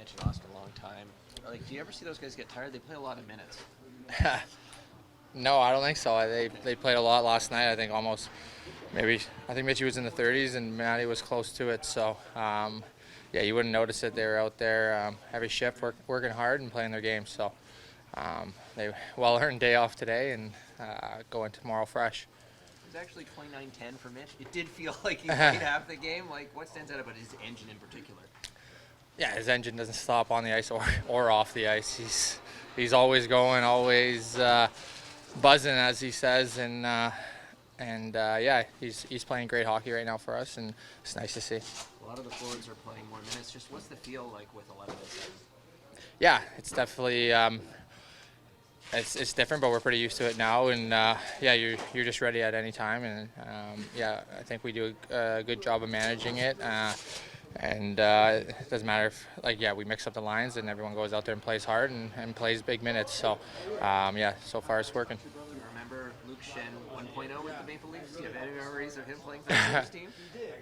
mentioned Austin a long time. Like, do you ever see those guys get tired? They play a lot of minutes. No, I don't think so. They played a lot last night. I think almost maybe I think Mitchie was in the 30s and Matty was close to it. So yeah, you wouldn't notice it. They were out there every shift working hard and playing their game. So they well earned day off today and going tomorrow fresh. It was actually 29-10 for Mitch. It did feel like he played half the game. Like, what stands out about his engine in particular? Yeah, his engine doesn't stop on the ice or off the ice. He's always going, always buzzing, as he says, and yeah, he's playing great hockey right now for us, and it's nice to see. A lot of the forwards are playing more minutes. Just what's the feel like with 11 and 7? Yeah, it's definitely it's different, but we're pretty used to it now, and yeah, you're just ready at any time, and yeah, I think we do a good job of managing it. And it doesn't matter if, like, yeah, we mix up the lines and everyone goes out there and plays hard and plays big minutes. So, yeah, so far it's working. Do you remember Luke Schenn 1.0 with the Maple Leafs? Do you have any memories of him playing for the Leafs team?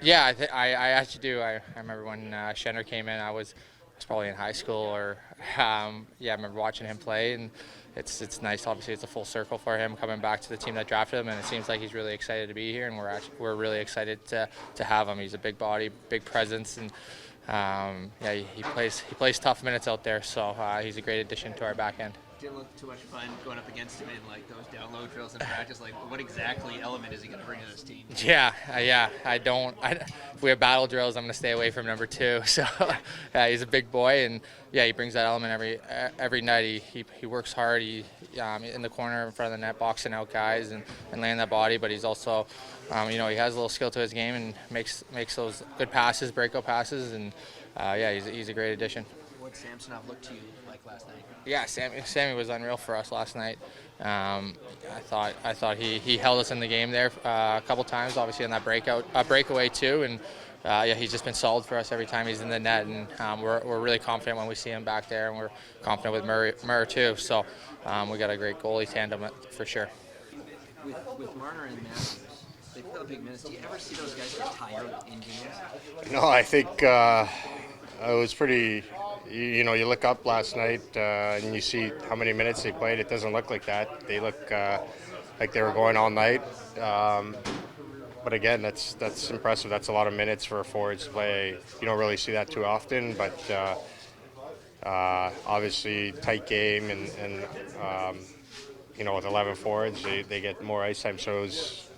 Yeah, I actually do. I remember when Schenner came in, I was probably in high school or, yeah, I remember watching him play, and it's nice. Obviously, it's a full circle for him coming back to the team that drafted him, and it seems like he's really excited to be here, and we're really excited to have him. He's a big body, big presence, and yeah, he plays tough minutes out there. So he's a great addition to our back end. Didn't look too much fun going up against him in like those down low drills in practice. Like, what exactly element is he going to bring to this team? Yeah. If we have battle drills, I'm going to stay away from number 2. So yeah, he's a big boy, and yeah, he brings that element every night. He works hard. He in the corner in front of the net, boxing out guys and laying that body. But he's also, you know, he has a little skill to his game and makes those good passes, breakout passes, and yeah, he's a great addition. What Samsonov looked to you like last night? Yeah, Sammy was unreal for us last night. I thought he held us in the game there a couple times, obviously on that breakaway too, and yeah, he's just been solid for us every time he's in the net, and we're really confident when we see him back there, and we're confident with Murray too. So we got a great goalie tandem for sure. With Marner and Matthews, they play the big minutes. Do you ever see those guys get tired in games? No, I think it was pretty. You know, you look up last night and you see how many minutes they played. It doesn't look like that. They look like they were going all night. But again, that's impressive. That's a lot of minutes for a forward to play. You don't really see that too often. But obviously, tight game and you know, with 11 forwards, they get more ice time. So it's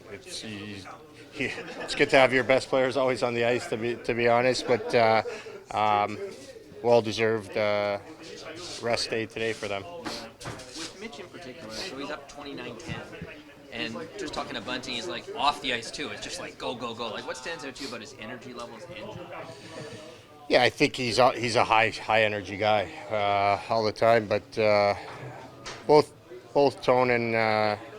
good to have your best players always on the ice. To be honest, but. Well-deserved rest day today for them. With Mitch in particular, so he's up 29-10, and just talking to Bunting, he's like off the ice too. It's just like go, go, go. Like, what stands out to you about his energy levels? Yeah, I think he's a high energy guy all the time. But both Tone and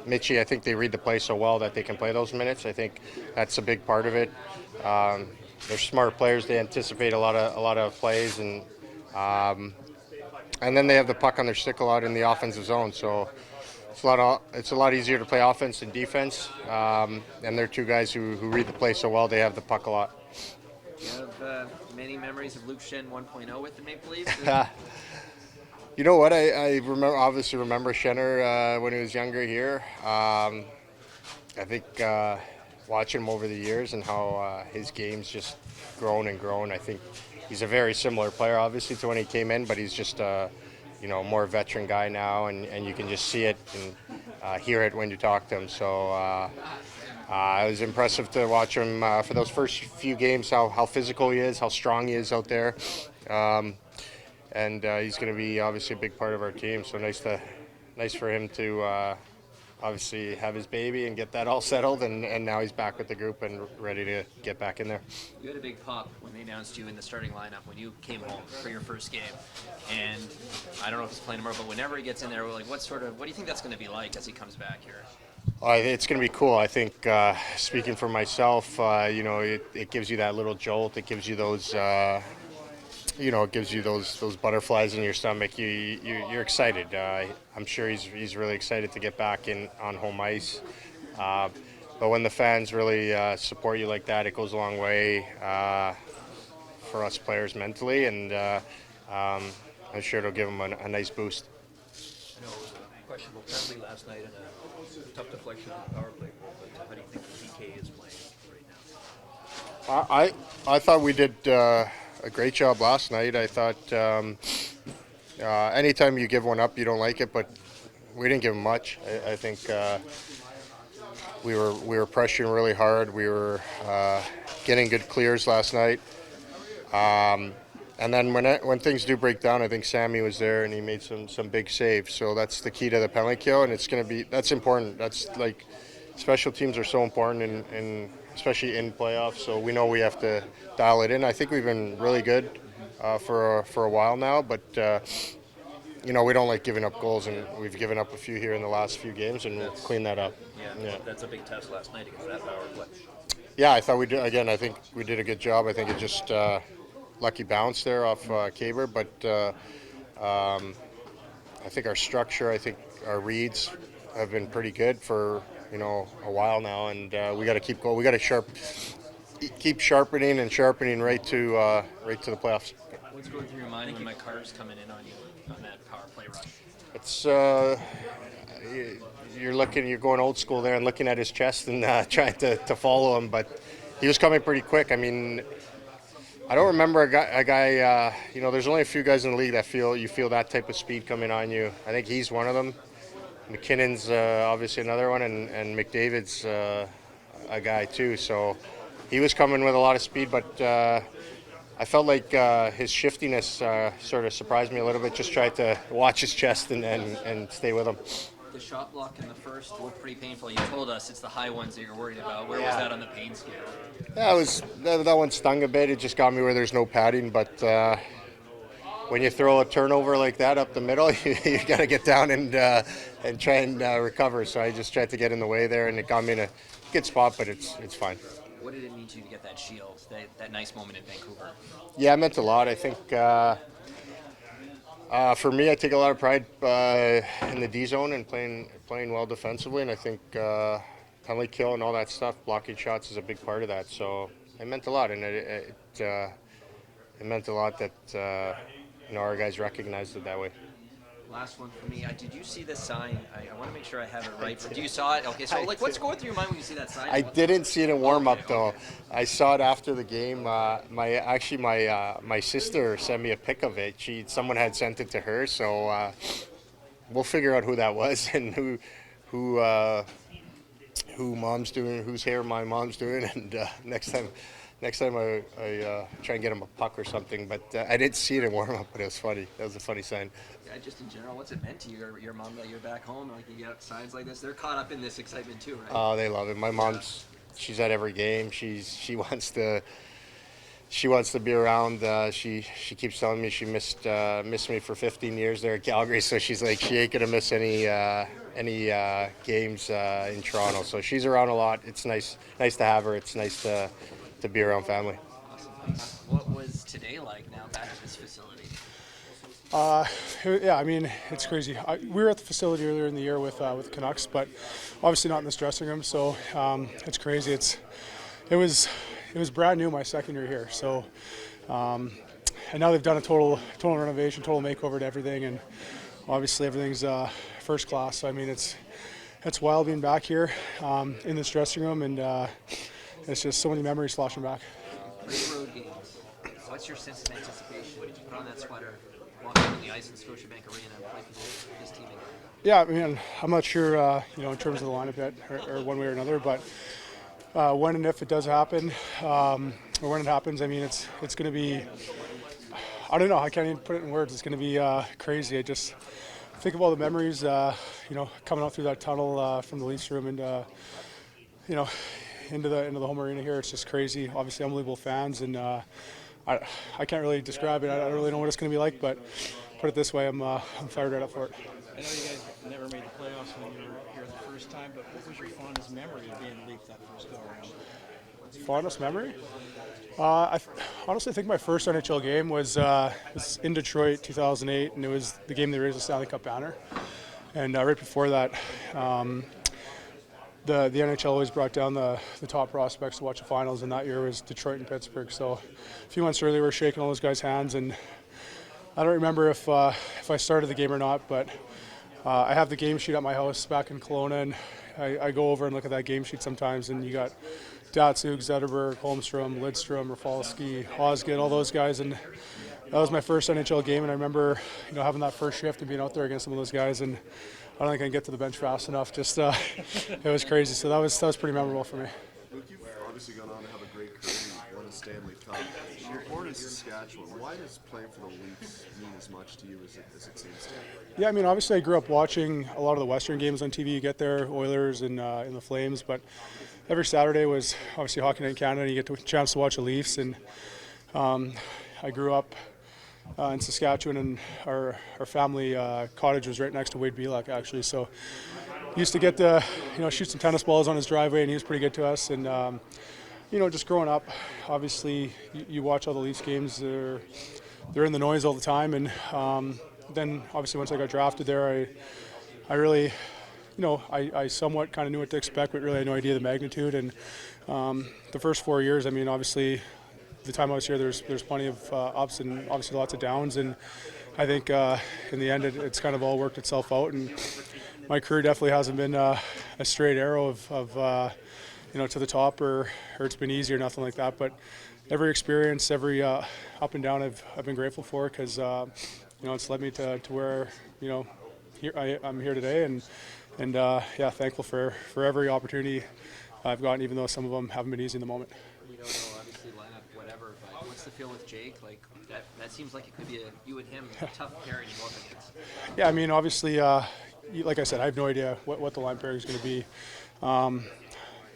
Mitchie, I think they read the play so well that they can play those minutes. I think that's a big part of it. They're smart players. They anticipate a lot of plays, and then they have the puck on their stick a lot in the offensive zone. So it's a lot easier to play offense than defense. And they're two guys who read the play so well. They have the puck a lot. Do you have many memories of Luke Schenn 1.0 with the Maple Leafs? You know what? I obviously remember Schenner when he was younger here. I think. Watching him over the years and how his game's just grown and grown. I think he's a very similar player, obviously, to when he came in, but he's just a more veteran guy now, and you can just see it and hear it when you talk to him. So it was impressive to watch him for those first few games, how physical he is, how strong he is out there. And he's going to be obviously a big part of our team, so nice for him to obviously have his baby and get that all settled, and now he's back with the group and ready to get back in there. You had a big pop when they announced you in the starting lineup when you came home for your first game, and I don't know if he's playing tomorrow, but whenever he gets in there, like, what do you think that's going to be like as he comes back here? It's going to be cool. I think speaking for myself, it gives you that little jolt. It gives you those it gives you those butterflies in your stomach. You're excited. I'm sure he's really excited to get back on home ice. But when the fans really support you like that, it goes a long way for us players mentally. And I'm sure it'll give him a nice boost. I know it was a questionable penalty last night and a tough deflection in the power play goal, but how do you think the PK is playing right now? I thought we did a great job last night. I thought anytime you give one up, you don't like it, but we didn't give him much. I think we were pressuring really hard. We were getting good clears last night. And then when things do break down, I think Sammy was there and he made some big saves. So that's the key to the penalty kill, and that's important. That's like special teams are so important in especially in playoffs. So we know we have to dial it in. I think we've been really good for a while now, but we don't like giving up goals, and we've given up a few here in the last few games, and we'll clean that up. Yeah, that's a big test last night against that power play. Yeah, I thought we did. Again, I think we did a good job. I think it just lucky bounce there off Kaber, but I think our structure, I think our reads have been pretty good for a while now, and we got to keep going. We got to keep sharpening right to the playoffs. What's going through your mind when McCarr's coming in on you on that power play rush? It's you're going old school there and looking at his chest and trying to follow him, but he was coming pretty quick. I mean, I don't remember a guy. There's only a few guys in the league that you feel that type of speed coming on you. I think he's one of them. McKinnon's obviously another one, and McDavid's a guy too. So he was coming with a lot of speed, but I felt like his shiftiness sort of surprised me a little bit. Just tried to watch his chest and stay with him. The shot block in the first looked pretty painful. You told us it's the high ones that you're worried about. Where was that on the pain scale? Yeah, that one stung a bit. It just got me where there's no padding, but when you throw a turnover like that up the middle, you got to get down and try and recover. So I just tried to get in the way there, and it got me in a good spot, but it's fine. What did it mean to you to get that shield, that nice moment in Vancouver? Yeah, it meant a lot. I think for me, I take a lot of pride in the D zone and playing well defensively, and I think penalty kill and all that stuff, blocking shots is a big part of that. So it meant a lot, and it meant a lot that our guys recognized it that way. Last one for me. Did you see the sign? I want to make sure I have it right. You saw it? Okay, so what's going through your mind when you see that sign? I didn't see it in warm-up, though. I saw it after the game. My sister sent me a pic of it. Someone had sent it to her, so we'll figure out who that was and who mom's doing, whose hair my mom's doing, and next time I try and get him a puck or something. But I didn't see it in warm-up, but it was funny. That was a funny sign. Yeah, just in general, what's it meant to you, your mom, that you're back home? Like, you get signs like this, they're caught up in this excitement too, right? Oh, they love it. My mom's, she's at every game. She wants to be around. She keeps telling me she missed me for 15 years there at Calgary. So she's like, she ain't gonna miss any games in Toronto. So she's around a lot. It's nice to have her. It's nice to be around family. Awesome. What was today like now back at this facility? Yeah, I mean, it's crazy. We were at the facility earlier in the year with Canucks, but obviously not in this dressing room. So it's crazy. It was brand new my second year here. So and now they've done a total renovation, total makeover to everything, and obviously everything's first class. So I mean, it's wild being back here in this dressing room, and it's just so many memories flashing back. Play road games. What's your sense of anticipation? Did you put on that sweater, walk out on the ice in Scotiabank Arena, and play for this team again? Yeah, I mean, I'm not sure, in terms of the lineup yet, or one way or another, but when and if it does happen, or when it happens, I mean, it's going to be, I don't know, I can't even put it in words. It's going to be crazy. I just think of all the memories, coming out through that tunnel from the Leafs room and, into the home arena here. It's just crazy. Obviously, unbelievable fans, and I can't really describe it. I don't really know what it's going to be like, but put it this way, I'm fired right up for it. I know you guys never made the playoffs when you were here the first time, but what was your fondest memory of being a Leaf that first go around? Fondest memory? I honestly think my first NHL game was in Detroit, 2008, and it was the game they raised the Stanley Cup banner. And right before that, the NHL always brought down the top prospects to watch the finals, and that year was Detroit and Pittsburgh. So a few months earlier, we were shaking all those guys' hands, and I don't remember if I started the game or not, but I have the game sheet at my house back in Kelowna, and I go over and look at that game sheet sometimes, and you got Datsuk, Zetterberg, Holmstrom, Lidstrom, Rafalski, Osgood, all those guys, and that was my first NHL game, and I remember, having that first shift and being out there against some of those guys, and I don't think I can get to the bench fast enough. Just it was crazy. So that was pretty memorable for me. Luke, you've obviously gone on to have a great career. You won a Stanley Cup. You're born in Saskatchewan. Why does playing for the Leafs mean as much to you as it seems to? Yeah, I mean, obviously I grew up watching a lot of the Western games on TV. You get there, Oilers and in the Flames, but every Saturday was obviously Hockey Night in Canada, and you get a chance to watch the Leafs. And I grew up in Saskatchewan, and our family cottage was right next to Wade Belak, actually. So used to get to shoot some tennis balls on his driveway, and he was pretty good to us. And just growing up, obviously you watch all the Leafs games. They're in the noise all the time, and then obviously once I got drafted there, I really, I somewhat kind of knew what to expect, but really had no idea the magnitude. And the first 4 years, I mean, obviously the time I was here, there's plenty of ups and obviously lots of downs, and I think in the end it's kind of all worked itself out. And my career definitely hasn't been a straight arrow of to the top, or it's been easy or nothing like that. But every experience, every up and down, I've been grateful for, because it's led me to where I'm here today, and thankful for every opportunity I've gotten, even though some of them haven't been easy in the moment. We don't know, obviously, lineup, whatever, but what's the feel with Jake? Like, that seems like it could be you and him, a tough pairing to go up against. Yeah, I mean, obviously, like I said, I have no idea what the line pairing is going to be.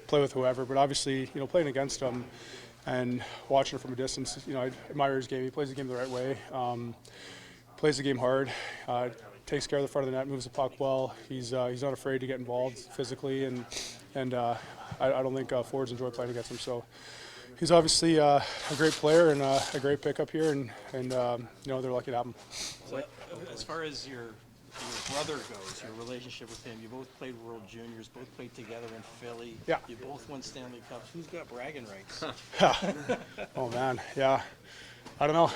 Play with whoever, but obviously, playing against him and watching it from a distance, I admire his game. He plays the game the right way, plays the game hard, takes care of the front of the net, moves the puck well. He's not afraid to get involved physically, and I don't think forwards enjoy playing against him. So he's obviously a great player and a great pickup here, and they're lucky to have him. So, as far as your brother goes, your relationship with him, you both played World Juniors, both played together in Philly. Yeah. You both won Stanley Cups. Who's got bragging rights? Oh man, yeah. I don't know.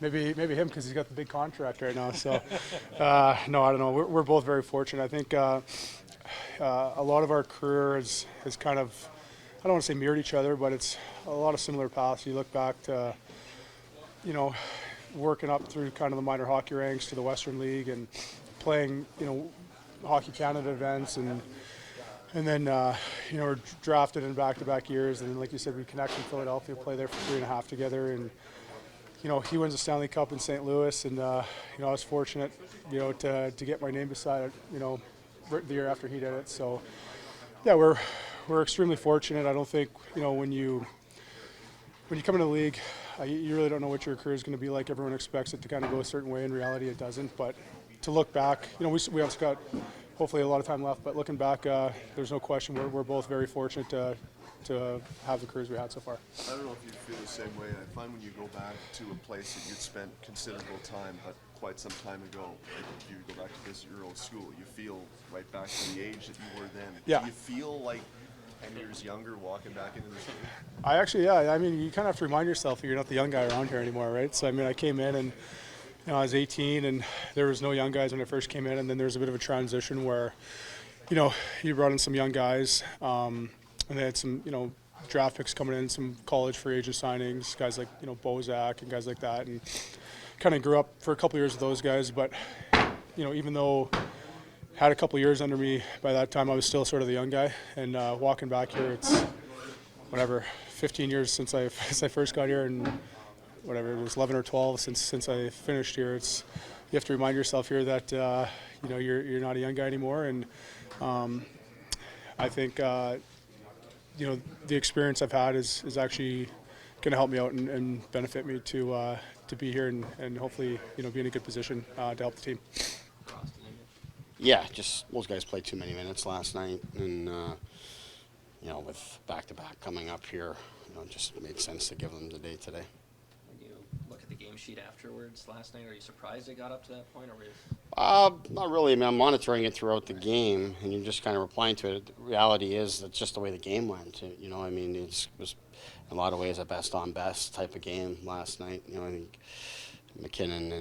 Maybe him, because he's got the big contract right now. So no, I don't know. We're both very fortunate. I think a lot of our career has kind of, I don't want to say mirrored each other, but it's a lot of similar paths. You look back to working up through kind of the minor hockey ranks to the Western League, and playing, Hockey Canada events, and then we're drafted in back-to-back years, and then, like you said, we connect in Philadelphia, play there for 3.5 together, and he wins the Stanley Cup in St. Louis, and I was fortunate, to get my name beside it, the year after he did it. So yeah, we're extremely fortunate. I don't think when you come into the league, you really don't know what your career is going to be like. Everyone expects it to kind of go a certain way. In reality, it doesn't. But to look back, we also got hopefully a lot of time left. But looking back, there's no question we're both very fortunate to have the careers we had so far. I don't know if you feel the same way. I find when you go back to a place that you'd spent considerable time, but quite some time ago, like if you go back to visit your old school, you feel right back to the age that you were then. Yeah. Do you feel like 10 years younger walking back into the city? I actually, yeah. I mean, you kind of have to remind yourself that you're not the young guy around here anymore, right? So, I mean, I came in and, I was 18, and there was no young guys when I first came in, and then there's a bit of a transition where, you brought in some young guys, and they had some, draft picks coming in, some college free agent signings, guys like, Bozak and guys like that, and kind of grew up for a couple of years with those guys. But, even though I had a couple of years under me by that time, I was still sort of the young guy. And walking back here, it's 15 years since I first got here, and it was 11 or 12 since I finished here. You have to remind yourself here that you're not a young guy anymore, and I think the experience I've had is actually going to help me out and benefit me to be here and hopefully be in a good position to help the team. Yeah, just those guys played too many minutes last night, and with back-to-back coming up here, it just made sense to give them the day today. When you look at the game sheet afterwards last night, are you surprised it got up to that point, or were you... Not really. I mean, I'm monitoring it throughout the game, and you're just kind of replying to it. The reality is that's just the way the game went. I mean, it was in a lot of ways a best-on-best type of game last night. I think McKinnon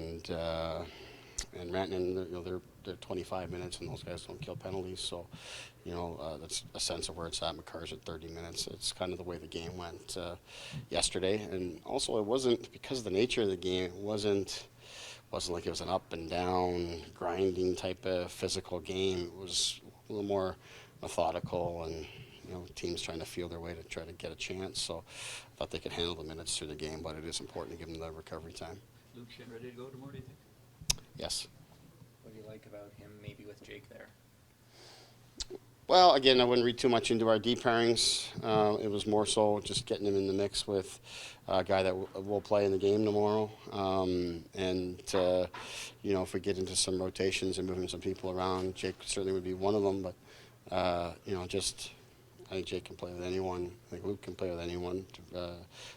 and Renton, they're 25 minutes, and those guys don't kill penalties. So, that's a sense of where it's at. McCarr's at 30 minutes. It's kind of the way the game went yesterday, and also it wasn't because of the nature of the game. It wasn't like it was an up and down grinding type of physical game. It was a little more methodical, and teams trying to feel their way to try to get a chance. So I thought they could handle the minutes through the game, but it is important to give them the recovery time. Luke Schenn ready to go tomorrow, do you think? Yes. What do you like about him maybe with Jake there? Well, again, I wouldn't read too much into our deep pairings. It was more so just getting him in the mix with a guy that will play in the game tomorrow. If we get into some rotations and moving some people around, Jake certainly would be one of them. But, I think Jake can play with anyone. I think Luke can play with anyone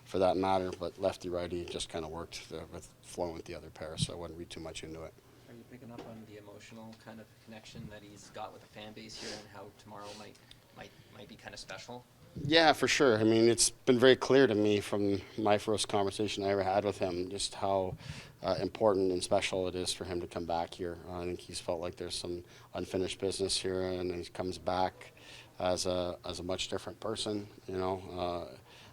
for that matter. But lefty-righty just kind of worked with flowing with the other pair, so I wouldn't read too much into it. Are you picking up on the emotional kind of connection that he's got with the fan base here, and how tomorrow might be kind of special? Yeah, for sure. I mean, it's been very clear to me from my first conversation I ever had with him just how important and special it is for him to come back here. I think he's felt like there's some unfinished business here, and he comes back as a much different person,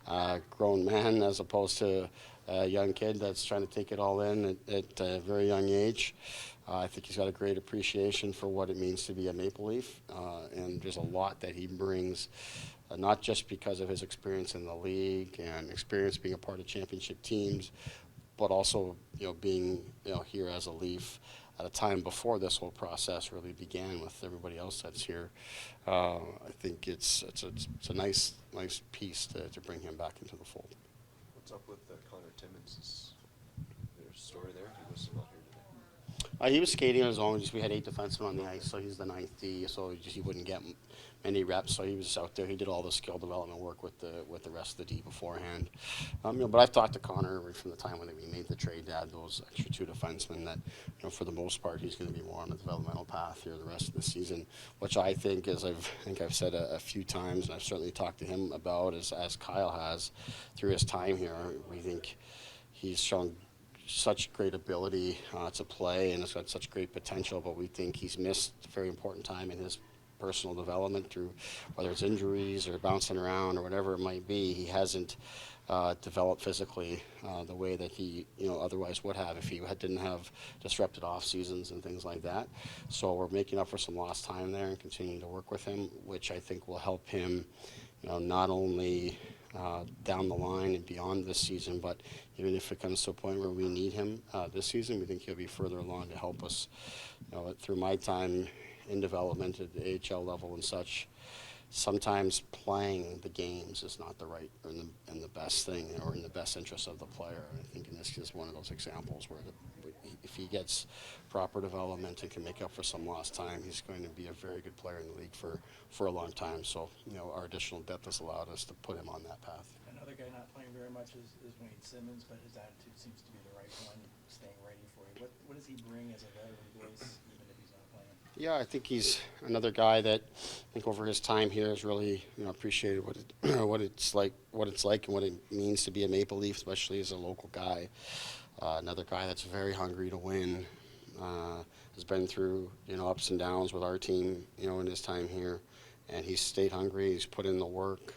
a grown man as opposed to a young kid that's trying to take it all in at a very young age. I think he's got a great appreciation for what it means to be a Maple Leaf, and there's a lot that he brings, not just because of his experience in the league and experience being a part of championship teams, but also being here as a Leaf at a time before this whole process really began with everybody else that's here. I think it's a nice piece to bring him back into the fold. What's up with Connor Timmins? Is there a story there? He was not here today. He was skating on his own. We had 8 defensemen on the ice, so he's the 9th D, so he wouldn't get many reps. So he was out there. He did all the skill development work with the rest of the D beforehand. But I've talked to Connor from the time when we made the trade to add those extra 2 defensemen that, for the most part, he's going to be more on the developmental path here the rest of the season, which I think, as I've said a few times, and I've certainly talked to him about, as Kyle has through his time here. We think he's shown such great ability to play and has got such great potential, but we think he's missed a very important time in his personal development through whether it's injuries or bouncing around or whatever it might be. He hasn't developed physically the way that he otherwise would have if he didn't have disrupted off seasons and things like that. So we're making up for some lost time there and continuing to work with him, which I think will help him not only down the line and beyond this season, but even if it comes to a point where we need him this season, we think he'll be further along to help us. Through my time in development at the AHL level and such, sometimes playing the games is not the right and the best thing or in the best interest of the player. And I think in this is one of those examples where if he gets proper development and can make up for some lost time, he's going to be a very good player in the league for a long time. So, our additional depth has allowed us to put him on that path. Another guy not playing very much is Wayne Simmons, but his attitude seems to be the right one, staying ready for you. What does he bring as a veteran voice, even if he's not playing? Yeah, I think he's another guy that I think over his time here has really appreciated what it's like and what it means to be a Maple Leaf, especially as a local guy. Another guy that's very hungry to win. Has been through ups and downs with our team in his time here, and he's stayed hungry. He's put in the work.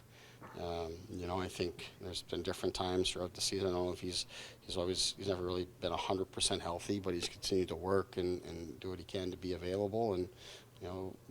I think there's been different times throughout the season. I don't know if he's never really been 100% healthy, but he's continued to work and do what he can to be available. And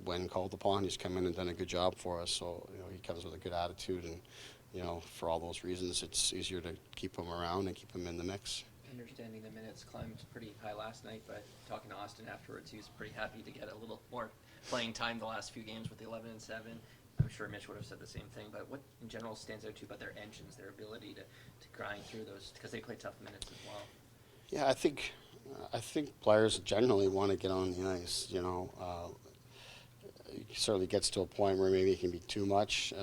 when called upon, he's come in and done a good job for us. So he comes with a good attitude, and for all those reasons, it's easier to keep him around and keep him in the mix. Understanding the minutes climbed pretty high last night, but talking to Austin afterwards, he was pretty happy to get a little more playing time the last few games with the 11 and 7. I'm sure Mitch would have said the same thing, but what in general stands out to you about their engines, their ability to grind through those, because they play tough minutes as well? Yeah, I think players generally want to get on the ice. It certainly gets to a point where maybe it can be too much,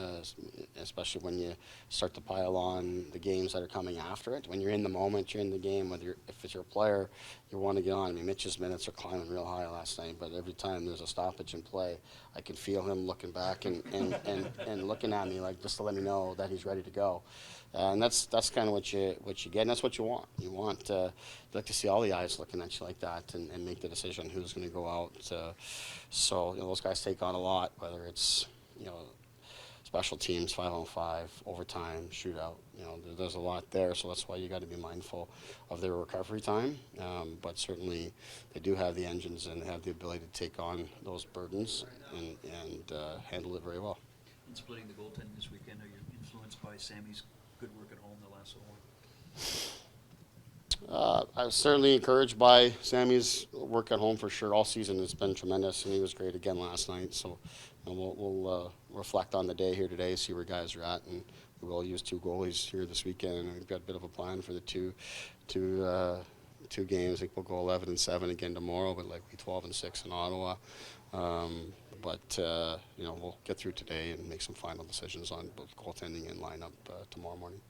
especially when you start to pile on the games that are coming after it. When you're in the moment, you're in the game. If it's your player, you want to get on. I mean, Mitch's minutes are climbing real high last night, but every time there's a stoppage in play, I can feel him looking back and looking at me like just to let me know that he's ready to go. And that's kind of what you get, and that's what you want. You want to like to see all the eyes looking at you like that and make the decision who's going to go out. So those guys take on a lot, whether it's special teams, 5-on-5, overtime, shootout. There's a lot there, so that's why you got to be mindful of their recovery time. But certainly, they do have the engines and have the ability to take on those burdens and handle it very well. In splitting the goaltending this weekend, are you influenced by Sammy's good work at home the last little while? I was certainly encouraged by Sammy's work at home for sure. All season has been tremendous, and he was great again last night. So we'll reflect on the day here today, see where guys are at, and we will use 2 goalies here this weekend. And we've got a bit of a plan for the two games. I think we'll go 11-7 again tomorrow, but likely 12-6 in Ottawa. We'll get through today and make some final decisions on both goaltending and lineup tomorrow morning.